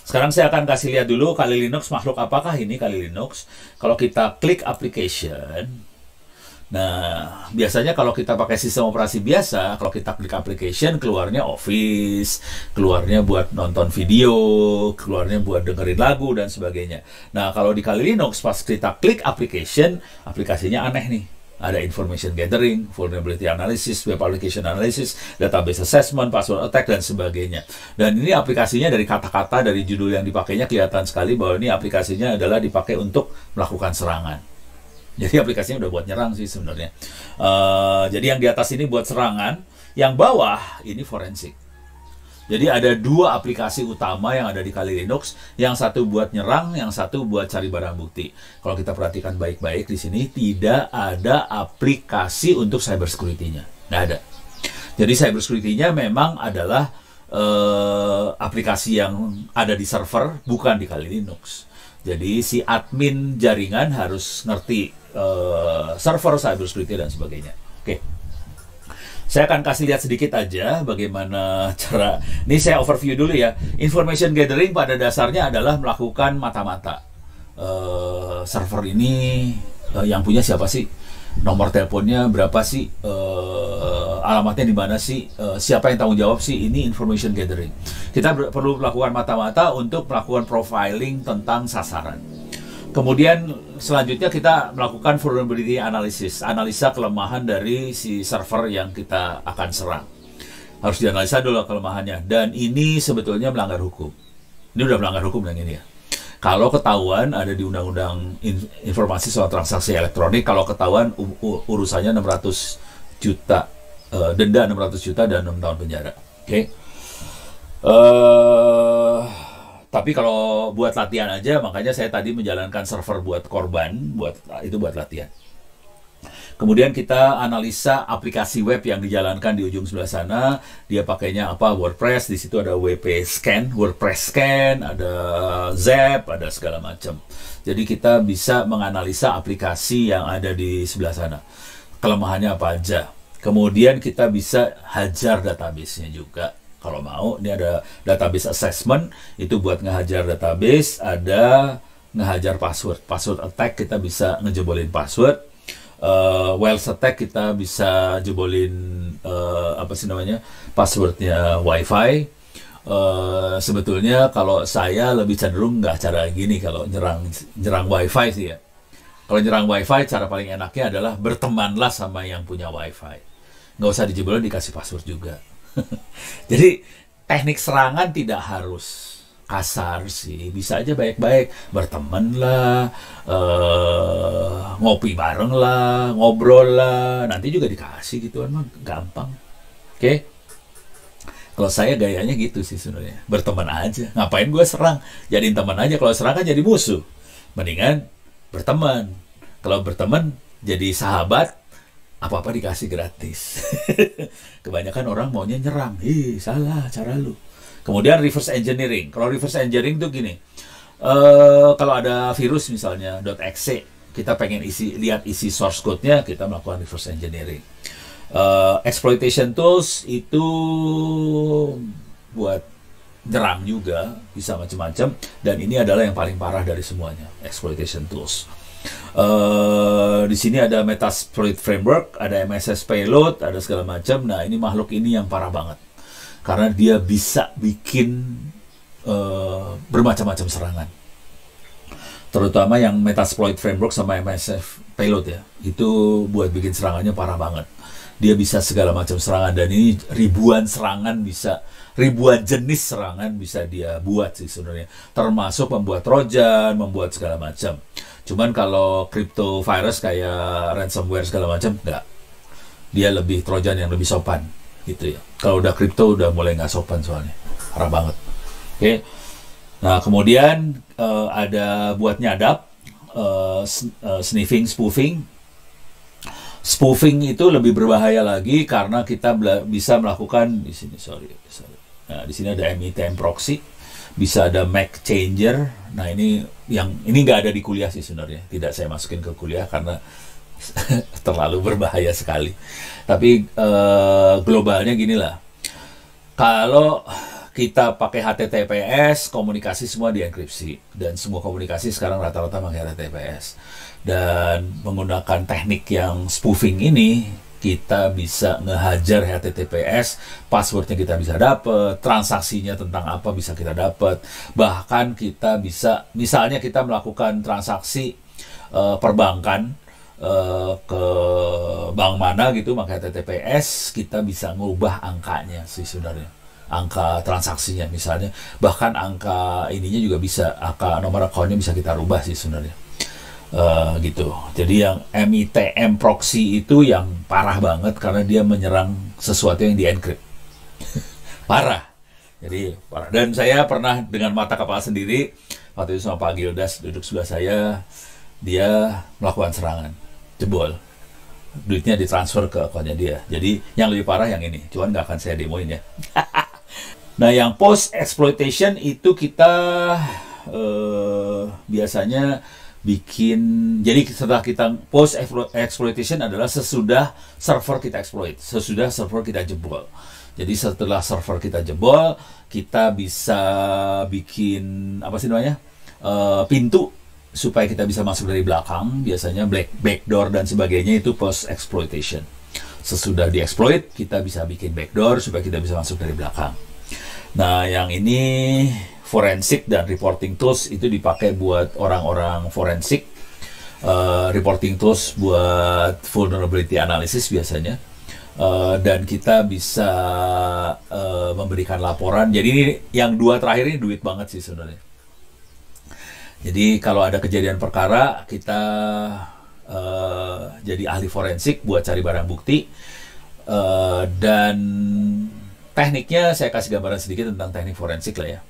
Sekarang saya akan kasih lihat dulu Kali Linux makhluk apakah ini Kali Linux. Kalau kita klik application, nah biasanya kalau kita pakai sistem operasi biasa, kalau kita klik application keluarnya Office, keluarnya buat nonton video, keluarnya buat dengerin lagu dan sebagainya. Nah kalau di Kali Linux pas kita klik application, aplikasinya aneh nih. Ada information gathering, vulnerability analysis, web application analysis, database assessment, password attack, dan sebagainya. Dan ini aplikasinya dari kata-kata, dari judul yang dipakainya kelihatan sekali bahwa ini aplikasinya adalah dipakai untuk melakukan serangan. Jadi aplikasinya udah buat nyerang sih sebenarnya. Jadi yang di atas ini buat serangan, yang bawah ini forensik. Jadi ada dua aplikasi utama yang ada di Kali Linux, yang satu buat nyerang, yang satu buat cari barang bukti. Kalau kita perhatikan baik-baik di sini tidak ada aplikasi untuk cyber security-nya, nggak ada. Jadi cyber security-nya memang adalah aplikasi yang ada di server, bukan di Kali Linux. Jadi si admin jaringan harus ngerti server, cyber security dan sebagainya. Oke. Saya akan kasih lihat sedikit aja bagaimana cara. Ini saya overview dulu ya. Information gathering pada dasarnya adalah melakukan mata-mata. Server ini yang punya siapa sih? Nomor teleponnya berapa sih? Alamatnya di mana sih? Siapa yang tanggung jawab sih? Ini information gathering. Kita perlu melakukan mata-mata untuk melakukan profiling tentang sasaran. Kemudian selanjutnya kita melakukan vulnerability analysis, analisa kelemahan dari si server yang kita akan serang. Harus dianalisa dulu kelemahannya, dan ini sebetulnya melanggar hukum. Ini udah melanggar hukum yang ini ya. Kalau ketahuan ada di Undang-Undang Informasi Soal Transaksi Elektronik, kalau ketahuan urusannya 600 juta, denda 600 juta dan 6 tahun penjara. Oke. Tapi kalau buat latihan aja, makanya saya tadi menjalankan server buat korban, buat latihan. Kemudian kita analisa aplikasi web yang dijalankan di ujung sebelah sana. Dia pakainya apa? WordPress. Di situ ada WP Scan, WordPress Scan, ada Zap, ada segala macam. Jadi kita bisa menganalisa aplikasi yang ada di sebelah sana. Kelemahannya apa aja. Kemudian kita bisa hajar database-nya juga. Kalau mau, ini ada database assessment, itu buat ngehajar database, ada ngehajar password. Password attack kita bisa ngejebolin password. Wealth attack kita bisa jebolin passwordnya WiFi. Sebetulnya kalau saya lebih cenderung nggak cara gini kalau nyerang WiFi sih ya. Kalau nyerang WiFi cara paling enaknya adalah bertemanlah sama yang punya WiFi. Nggak usah dijebolin, dikasih password juga. Jadi teknik serangan tidak harus kasar sih, bisa aja baik-baik, berteman lah, ngopi bareng lah, ngobrol lah, nanti juga dikasih gitu kan, gampang. Oke. Kalau saya gayanya gitu sih sebenarnya, berteman aja. Ngapain gue serang? Jadiin teman aja. Kalau serang kan jadi musuh. Mendingan berteman. Kalau berteman jadi sahabat, apa-apa dikasih gratis. Kebanyakan orang maunya nyerang. Salah cara lu. Kemudian reverse engineering. Kalau reverse engineering tuh gini. Kalau ada virus misalnya .exe, kita pengen lihat isi source code-nya, kita melakukan reverse engineering. Exploitation tools itu buat nyerang juga, bisa macam-macam. Dan ini adalah yang paling parah dari semuanya, exploitation tools. Di sini ada Metasploit Framework, ada MSS Payload, ada segala macam. Nah, ini makhluk ini yang parah banget karena dia bisa bikin bermacam-macam serangan. Terutama yang Metasploit Framework sama MSS Payload ya, itu buat bikin serangannya parah banget. Dia bisa segala macam serangan, dan ini ribuan jenis serangan bisa dia buat sih sebenarnya, termasuk membuat trojan, membuat segala macam. Cuman kalau crypto virus kayak ransomware segala macam, enggak. Dia lebih trojan yang lebih sopan gitu ya. Kalau udah crypto udah mulai nggak sopan soalnya, parah banget. Oke. Nah kemudian ada buat nyadap, sniffing, spoofing. Spoofing itu lebih berbahaya lagi karena kita bisa melakukan di sini, Nah di sini ada MITM proxy, bisa ada MAC changer. Nah ini nggak ada di kuliah sih sebenarnya, tidak saya masukin ke kuliah karena terlalu berbahaya sekali. Tapi globalnya gini lah, kalau kita pakai HTTPS, komunikasi semua dienkripsi, dan semua komunikasi sekarang rata-rata pakai HTTPS. Dan menggunakan teknik yang spoofing ini, kita bisa ngehajar HTTPS, passwordnya kita bisa dapat, transaksinya tentang apa bisa kita dapat, bahkan kita bisa, misalnya kita melakukan transaksi perbankan ke bank mana gitu, maka HTTPS kita bisa ngubah angkanya sih sebenarnya, angka transaksinya misalnya, bahkan angka ininya juga bisa, angka nomor akunnya bisa kita rubah sih sebenarnya. Gitu. Jadi yang MITM proxy itu yang parah banget karena dia menyerang sesuatu yang di-encrypt. Parah. Jadi parah. Dan saya pernah dengan mata kepala sendiri, waktu itu sama Pak Gildas duduk sebelah saya, dia melakukan serangan, jebol. Duitnya ditransfer ke akunnya dia. Jadi yang lebih parah yang ini, cuman nggak akan saya demoin ya. Nah, yang post exploitation itu kita biasanya bikin, jadi setelah kita post exploitation adalah sesudah server kita exploit, sesudah server kita jebol. Jadi setelah server kita jebol, kita bisa bikin apa sih namanya, pintu supaya kita bisa masuk dari belakang, biasanya backdoor dan sebagainya, itu post exploitation. Sesudah dieksploit, kita bisa bikin backdoor supaya kita bisa masuk dari belakang. Nah, yang ini forensik dan reporting tools itu dipakai buat orang-orang forensik, reporting tools buat vulnerability analysis biasanya, dan kita bisa memberikan laporan. Jadi ini yang dua terakhir ini duit banget sih sebenarnya. Jadi kalau ada kejadian perkara, kita jadi ahli forensik buat cari barang bukti, dan tekniknya saya kasih gambaran sedikit tentang teknik forensik lah ya.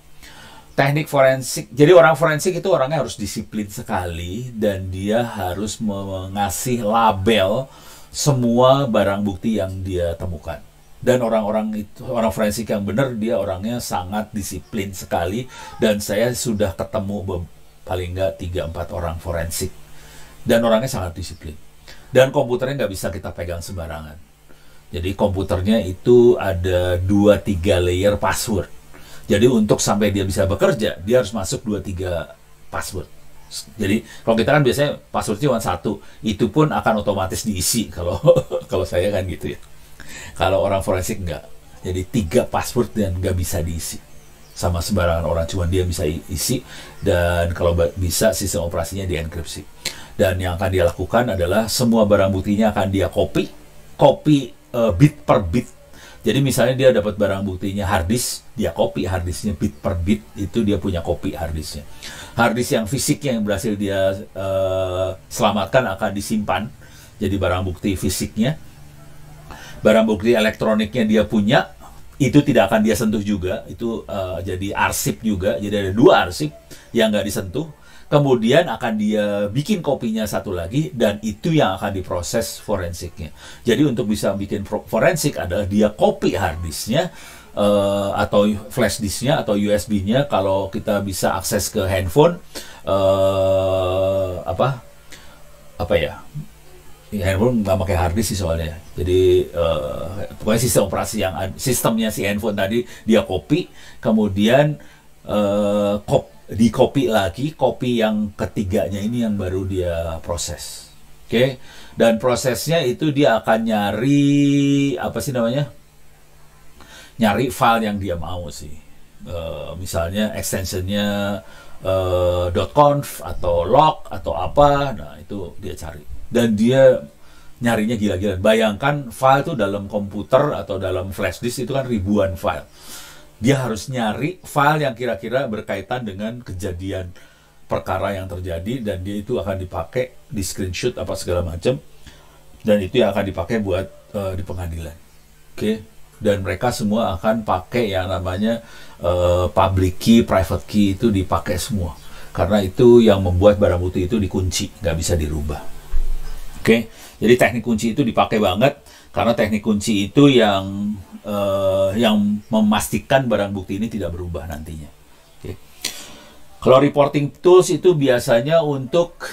Teknik forensik, jadi orang forensik itu orangnya harus disiplin sekali, dan dia harus mengasih label semua barang bukti yang dia temukan. Dan orang-orang itu, orang forensik yang benar, dia orangnya sangat disiplin sekali, dan saya sudah ketemu paling nggak 3-4 orang forensik, dan orangnya sangat disiplin. Dan komputernya nggak bisa kita pegang sembarangan. Jadi komputernya itu ada 2-3 layer password. Jadi untuk sampai dia bisa bekerja, dia harus masuk 2-3 password. Jadi kalau kita kan biasanya passwordnya cuma 1, itu pun akan otomatis diisi kalau kalau saya kan gitu ya. Kalau orang forensik enggak. Jadi 3 password dan nggak bisa diisi sama sembarangan orang, cuma dia bisa isi, dan kalau bisa sistem operasinya dienkripsi. Dan yang akan dia lakukan adalah semua barang buktinya akan dia copy bit per bit. Jadi misalnya dia dapat barang buktinya harddisk, dia copy harddisknya bit per bit, itu dia punya copy harddisknya. Harddisk yang fisiknya yang berhasil dia selamatkan akan disimpan jadi barang bukti fisiknya. Barang bukti elektroniknya dia punya, itu tidak akan dia sentuh juga, itu jadi arsip juga. Jadi ada 2 arsip yang nggak disentuh. Kemudian akan dia bikin kopinya satu lagi, dan itu yang akan diproses forensiknya. Jadi untuk bisa bikin forensik adalah dia copy harddisknya, atau flash disknya atau USB-nya. Kalau kita bisa akses ke handphone, apa ya? Handphone nggak pakai harddisk sih soalnya. Jadi pokoknya sistem operasi yang sistemnya si handphone tadi dia copy, kemudian di copy lagi, copy yang ketiganya ini yang baru dia proses. Oke. Dan prosesnya itu dia akan nyari apa sih namanya? Nyari file yang dia mau sih. Misalnya extensionnya .conf atau log atau apa, nah itu dia cari. Dan dia nyarinya gila-gila. Bayangkan file itu dalam komputer atau dalam flash disk itu kan ribuan file. Dia harus nyari file yang kira-kira berkaitan dengan kejadian perkara yang terjadi, dan dia itu akan dipakai di screenshot apa segala macam, dan itu yang akan dipakai buat di pengadilan. Oke. Dan mereka semua akan pakai yang namanya public key, private key, itu dipakai semua, karena itu yang membuat barang bukti itu dikunci, nggak bisa dirubah. Oke. Jadi teknik kunci itu dipakai banget, karena teknik kunci itu yang memastikan barang bukti ini tidak berubah nantinya. Oke. Kalau reporting tools itu biasanya untuk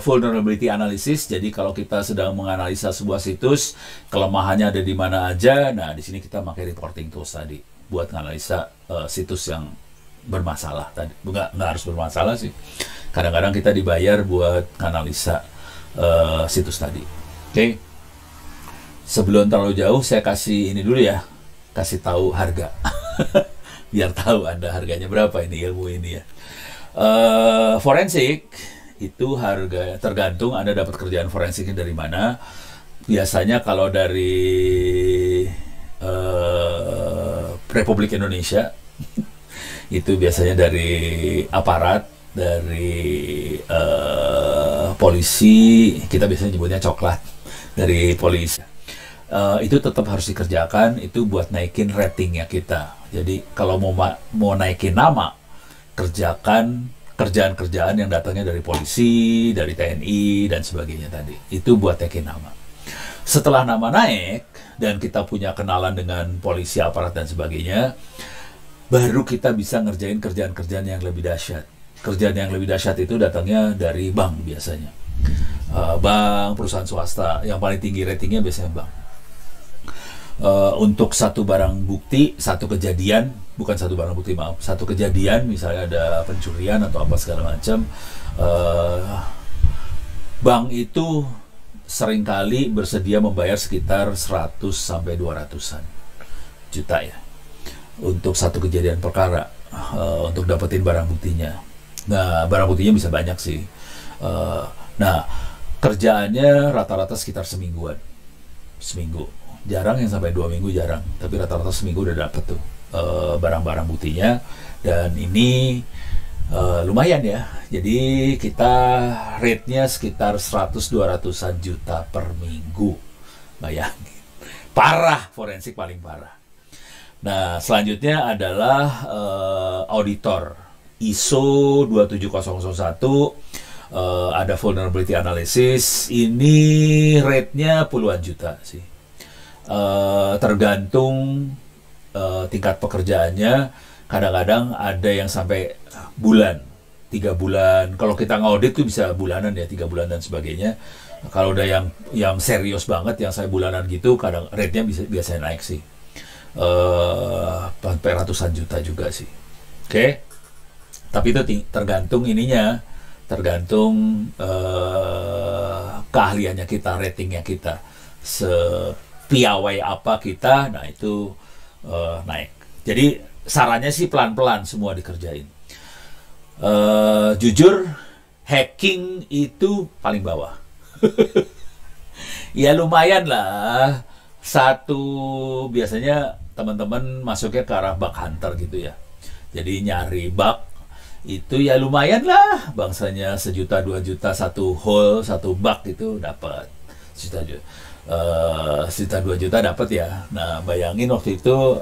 vulnerability analysis. Jadi kalau kita sedang menganalisa sebuah situs, kelemahannya ada di mana aja, nah di sini kita pakai reporting tools tadi. buat analisa situs yang bermasalah tadi. Nggak harus bermasalah sih. Kadang-kadang kita dibayar buat analisa situs tadi. Oke. Sebelum terlalu jauh, saya kasih ini dulu ya, kasih tahu harga. Biar tahu Anda harganya berapa ini ilmu ini ya. Forensik itu harga tergantung Anda dapat kerjaan forensiknya dari mana. Biasanya kalau dari Republik Indonesia itu biasanya dari aparat, dari polisi, kita biasanya nyebutnya coklat, dari polisi. Itu tetap harus dikerjakan, itu buat naikin ratingnya kita. Jadi kalau mau naikin nama, kerjakan kerjaan-kerjaan yang datangnya dari polisi, dari TNI, dan sebagainya tadi. Itu buat naikin nama. Setelah nama naik, dan kita punya kenalan dengan polisi, aparat, dan sebagainya, baru kita bisa ngerjain kerjaan-kerjaan yang lebih dahsyat. Kerjaan yang lebih dahsyat itu datangnya dari bank biasanya. Bank, perusahaan swasta, yang paling tinggi ratingnya biasanya bank. Untuk satu barang bukti, satu kejadian, bukan satu barang bukti, maaf, satu kejadian, misalnya ada pencurian atau apa segala macam, bank itu seringkali bersedia membayar sekitar 100 sampai 200-an juta ya untuk satu kejadian perkara, untuk dapetin barang buktinya. Nah, barang buktinya bisa banyak sih. Nah, kerjaannya rata-rata sekitar seminggu. Jarang yang sampai 2 minggu, jarang. Tapi rata-rata seminggu udah dapet tuh barang-barang buktinya. Dan ini lumayan ya. Jadi kita rate-nya sekitar 100-200-an juta per minggu. Bayangin. Parah, forensik paling parah. Nah, selanjutnya adalah auditor. ISO 27001, ada vulnerability analysis. Ini rate-nya puluhan juta sih. Tergantung tingkat pekerjaannya. Kadang-kadang ada yang sampai bulan, 3 bulan. Kalau kita ngaudit tuh bisa bulanan ya, 3 bulan dan sebagainya. Kalau udah yang serius banget, yang saya bulanan gitu, kadang rate-nya biasanya naik sih. Sampai ratusan juta juga sih. Oke. Tapi itu tergantung ininya, tergantung keahliannya kita, ratingnya kita. Piawai apa kita, nah itu naik. Jadi sarannya sih pelan-pelan semua dikerjain. Jujur, hacking itu paling bawah. Ya lumayan lah. Biasanya teman-teman masuknya ke arah bug hunter gitu ya. Jadi nyari bug itu ya lumayan lah. Bangsanya 1 juta, 2 juta, 1 hole, 1 bug itu dapat. 1 juta 2 juta dapat ya. Nah, bayangin waktu itu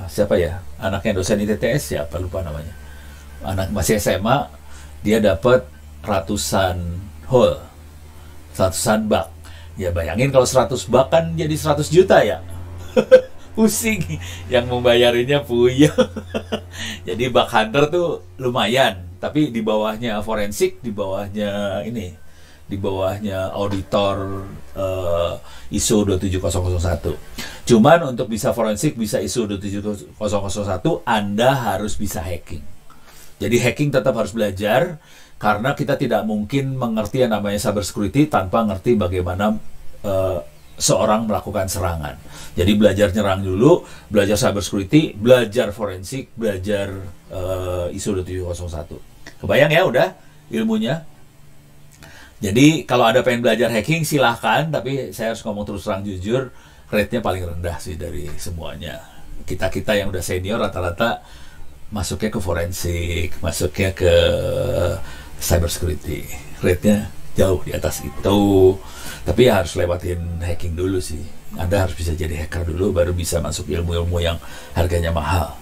siapa ya? Anaknya dosen ITTS, siapa lupa namanya. Anak masih SMA, dia dapat ratusan hole, ratusan bug. Ya bayangin kalau 100 bug kan jadi 100 juta ya. Pusing, yang membayarinnya puyeng. Jadi bug hunter tuh lumayan, tapi di bawahnya forensik, di bawahnya ini, di bawahnya auditor ISO 27001. Cuman untuk bisa forensik, bisa ISO 27001, Anda harus bisa hacking. Jadi hacking tetap harus belajar, karena kita tidak mungkin mengerti yang namanya cyber security tanpa ngerti bagaimana seorang melakukan serangan. Jadi belajar nyerang dulu, belajar cyber security, belajar forensik, belajar ISO 27001. Kebayang ya udah ilmunya? Jadi kalau ada pengen belajar hacking silahkan, tapi saya harus ngomong terus terang jujur, rate-nya paling rendah sih dari semuanya. Kita-kita yang udah senior rata-rata masuknya ke forensik, masuknya ke cyber security. Rate-nya jauh di atas itu. Tapi ya harus lewatin hacking dulu sih. Anda harus bisa jadi hacker dulu, baru bisa masuk ilmu-ilmu yang harganya mahal.